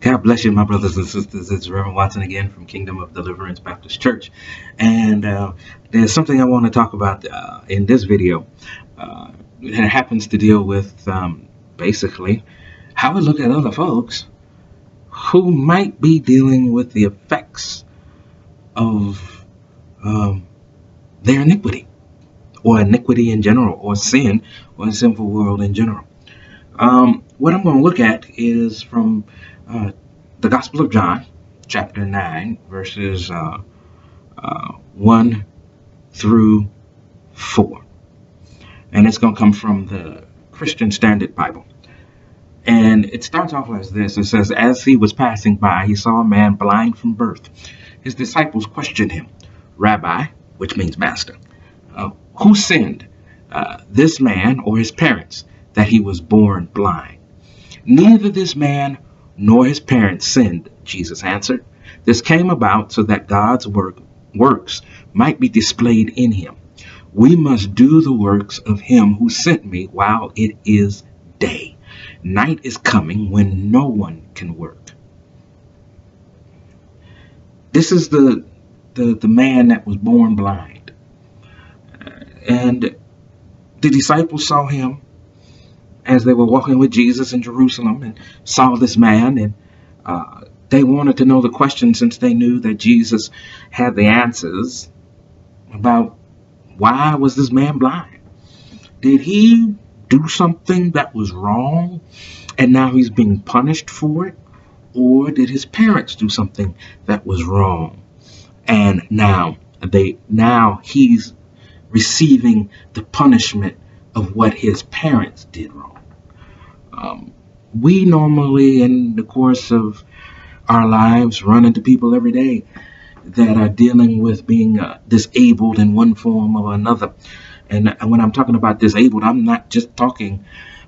God bless you, my brothers and sisters. It's Reverend Watson again from Kingdom of Deliverance Baptist Church. And there's something I want to talk about in this video. It happens to deal with basically how we look at other folks who might be dealing with the effects of their iniquity, or iniquity in general, or sin, or a sinful world in general. What I'm going to look at is from the Gospel of John, chapter 9, verses 1 through 4. And it's going to come from the Christian Standard Bible. And it starts off as this. It says, "As he was passing by, he saw a man blind from birth. His disciples questioned him, 'Rabbi,'" which means master, "who sinned, this man or his parents, that he was born blind?" "Neither this man nor his parents sinned," Jesus answered. "This came about so that God's works might be displayed in him. We must do the works of him who sent me while it is day. Night is coming when no one can work." This is the man that was born blind. And the disciples saw him as they were walking with Jesus in Jerusalem, and saw this man, and they wanted to know the question, since they knew that Jesus had the answers about why was this man blind. Did he do something that was wrong and now he's being punished for it? Or did his parents do something that was wrong and now he's receiving the punishment of what his parents did wrong? We normally, in the course of our lives, run into people every day that are dealing with being disabled in one form or another. And when I'm talking about disabled, I'm not just talking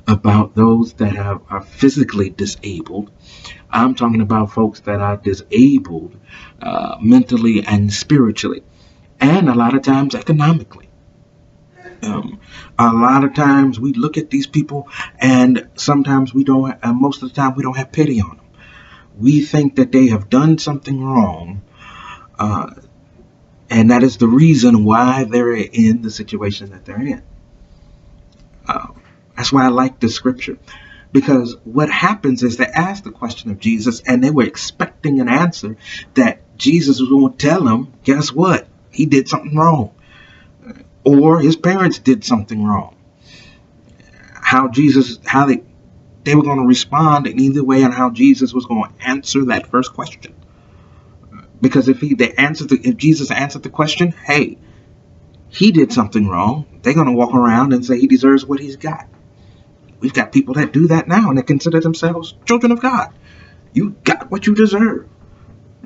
about those that are physically disabled. I'm talking about folks that are disabled mentally and spiritually, and a lot of times economically. A lot of times we look at these people, and sometimes we don't, and most of the time we don't have pity on them. We think that they have done something wrong, and that is the reason why they're in the situation that they're in. That's why I like this scripture, because what happens is they ask the question of Jesus, and they were expecting an answer that Jesus was going to tell them, guess what? He did something wrong. Or his parents did something wrong. How they were going to respond in either way, and how Jesus was going to answer that first question. Because if Jesus answered the question, hey, he did something wrong, they're going to walk around and say he deserves what he's got. We've got people that do that now, and they consider themselves children of God. You got what you deserve.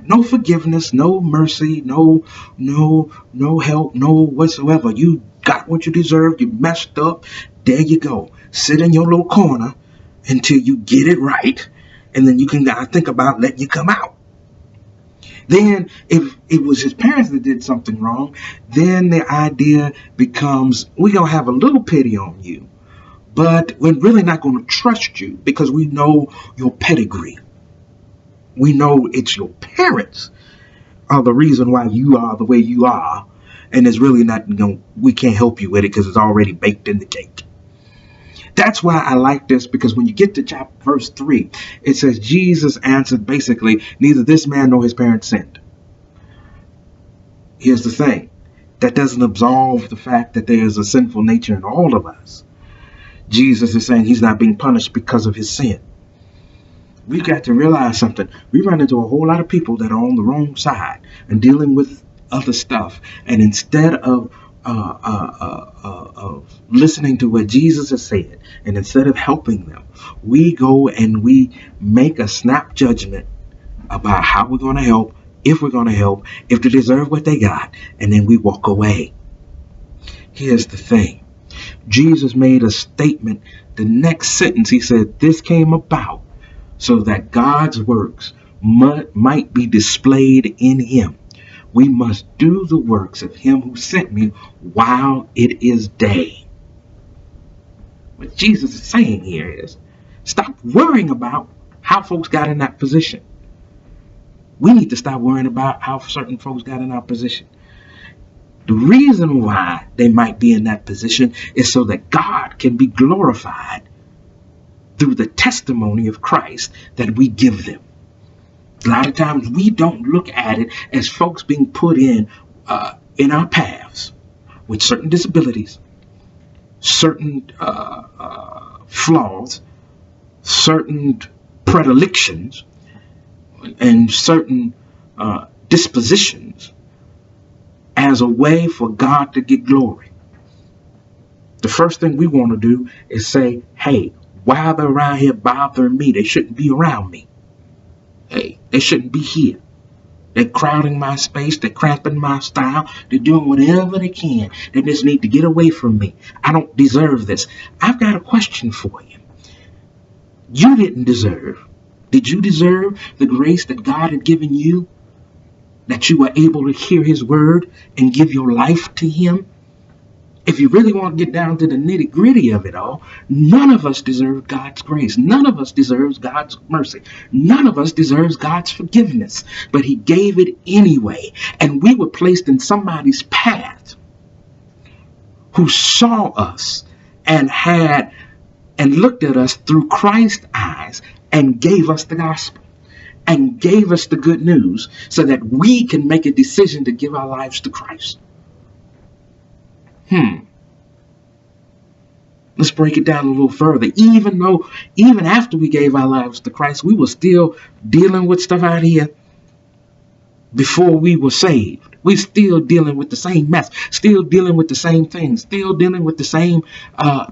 No forgiveness, no mercy, no help, no whatsoever. You got what you deserve. You messed up. There you go. Sit in your little corner until you get it right, and then you can think about letting you come out. Then, if it was his parents that did something wrong, then the idea becomes, we're going to have a little pity on you, but we're really not going to trust you because we know your pedigree. We know it's your parents are the reason why you are the way you are, and it's really not, we can't help you with it because it's already baked in the cake. That's why I like this, because when you get to verse 3, it says Jesus answered basically, neither this man nor his parents sinned. Here's the thing. That doesn't absolve the fact that there is a sinful nature in all of us. Jesus is saying he's not being punished because of his sin. We've got to realize something. We run into a whole lot of people that are on the wrong side and dealing with other stuff. And instead of listening to what Jesus has said, and instead of helping them, we go and we make a snap judgment about how we're going to help, if we're going to help, if they deserve what they got, and then we walk away. Here's the thing. Jesus made a statement. The next sentence, he said, this came about so that God's works might be displayed in him. We must do the works of him who sent me while it is day. What Jesus is saying here is, stop worrying about how folks got in that position. We need to stop worrying about how certain folks got in our position. The reason why they might be in that position is so that God can be glorified through the testimony of Christ that we give them. A lot of times we don't look at it as folks being put in our paths with certain disabilities, certain flaws, certain predilections, and certain dispositions as a way for God to get glory. The first thing we want to do is say, hey, while they're around here bothering me, they shouldn't be around me. Hey, they shouldn't be here. They're crowding my space. They're cramping my style. They're doing whatever they can. They just need to get away from me. I don't deserve this. I've got a question for you. You didn't deserve. Did you deserve the grace that God had given you? That you were able to hear his word and give your life to him? If you really want to get down to the nitty gritty of it all, none of us deserve God's grace. None of us deserves God's mercy. None of us deserves God's forgiveness. But he gave it anyway. And we were placed in somebody's path who saw us and looked at us through Christ's eyes and gave us the gospel and gave us the good news so that we can make a decision to give our lives to Christ. Let's break it down a little further. Even after we gave our lives to Christ, we were still dealing with stuff out here before we were saved. We're still dealing with the same mess, still dealing with the same things, still dealing with the same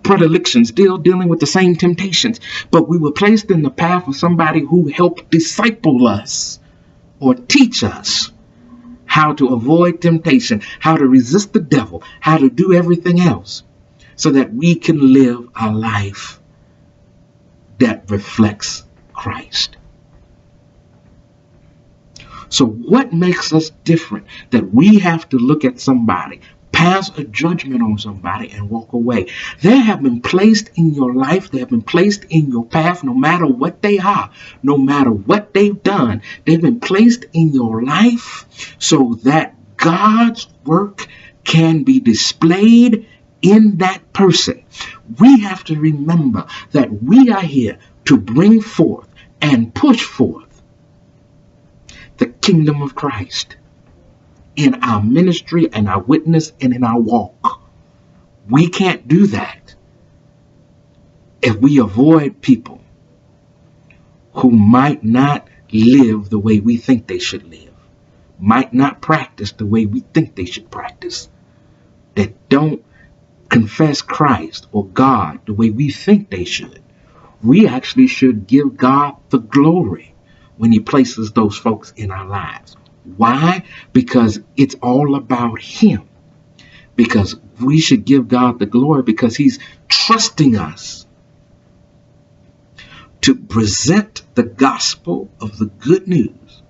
predilections, still dealing with the same temptations. But we were placed in the path of somebody who helped disciple us or teach us how to avoid temptation, how to resist the devil, how to do everything else so that we can live a life that reflects Christ. So what makes us different that we have to look at somebody, pass a judgment on somebody, and walk away? They have been placed in your life. They have been placed in your path, no matter what they are, no matter what they've done. They've been placed in your life so that God's work can be displayed in that person. We have to remember that we are here to bring forth and push forth the kingdom of Christ in our ministry and our witness and in our walk. We can't do that if we avoid people who might not live the way we think they should live, might not practice the way we think they should practice, that don't confess Christ or God the way we think they should. We actually should give God the glory when he places those folks in our lives. Why? Because it's all about him. Because we should give God the glory because he's trusting us to present the gospel of the good news,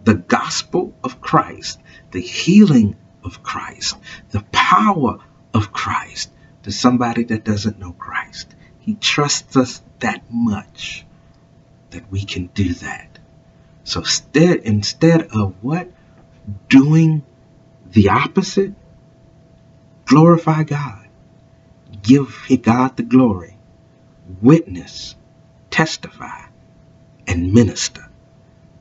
the gospel of Christ, the healing of Christ, the power of Christ to somebody that doesn't know Christ. He trusts us that much that we can do that. So instead of what? Doing the opposite, glorify God. Give God the glory. Witness, testify, and minister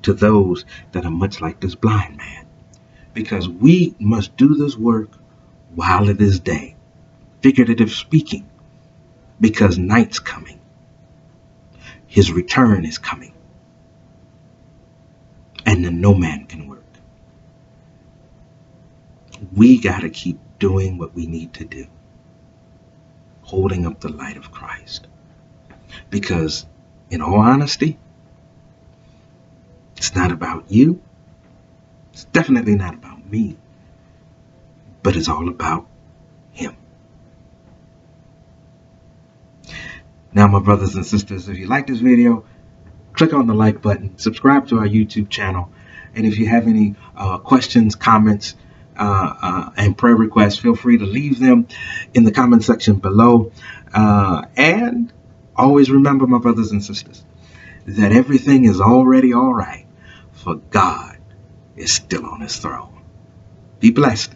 to those that are much like this blind man. Because we must do this work while it is day. Figurative speaking. Because night's coming. His return is coming. And then no man can work. We got to keep doing what we need to do. Holding up the light of Christ. Because, in all honesty, it's not about you. It's definitely not about me. But it's all about him. Now, my brothers and sisters, if you like this video, click on the like button, subscribe to our YouTube channel, and if you have any questions, comments, and prayer requests, feel free to leave them in the comment section below. And always remember, my brothers and sisters, that everything is already all right, for God is still on his throne. Be blessed.